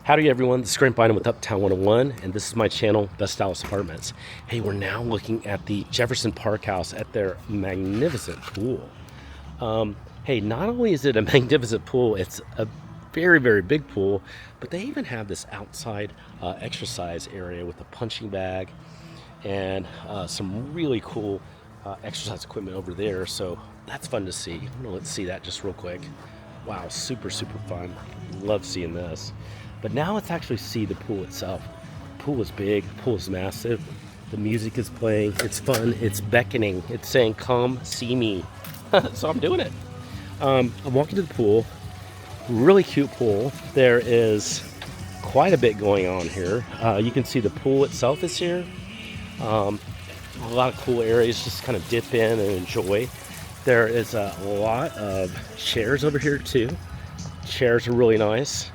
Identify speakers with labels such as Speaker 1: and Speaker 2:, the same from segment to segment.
Speaker 1: Howdy everyone, this is Grant Bynum with Uptown 101, and this is my channel, Best Dallas Apartments. Hey, we're now looking at the Jefferson Parkhouse at their magnificent pool. Hey, not only is it a magnificent pool, it's a very, very big pool, but they even have this outside exercise area with a punching bag and some really cool exercise equipment over there, so that's fun to see. Let's see that just real quick. Wow, super, super fun. Love seeing this. But now let's actually see the pool itself. The pool is big, the pool is massive. The music is playing, it's fun, it's beckoning. It's saying, come see me. So I'm doing it. I'm walking to the pool, really cute pool. There is quite a bit going on here. You can see the pool itself is here. A lot of cool areas, just kind of dip in and enjoy. There is a lot of chairs over here too. Chairs are really nice.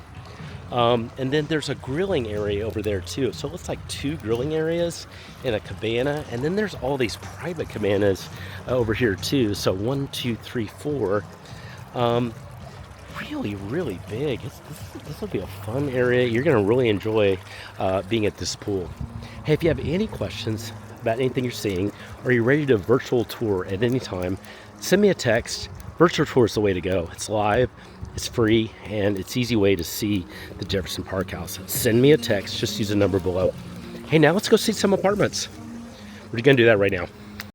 Speaker 1: And then there's a grilling area over there too. So it looks like two grilling areas and a cabana. And then there's all these private cabanas over here too. So 1, 2, 3, 4. Really, really big. This will be a fun area. You're going to really enjoy being at this pool. Hey, if you have any questions about anything you're seeing, or you're ready to virtual tour at any time, send me a text. Virtual tour is the way to go. It's live, it's free, and it's an easy way to see the Jefferson Parkhouse. Send me a text, just use the number below. Hey, now let's go see some apartments. We're going to do that right now.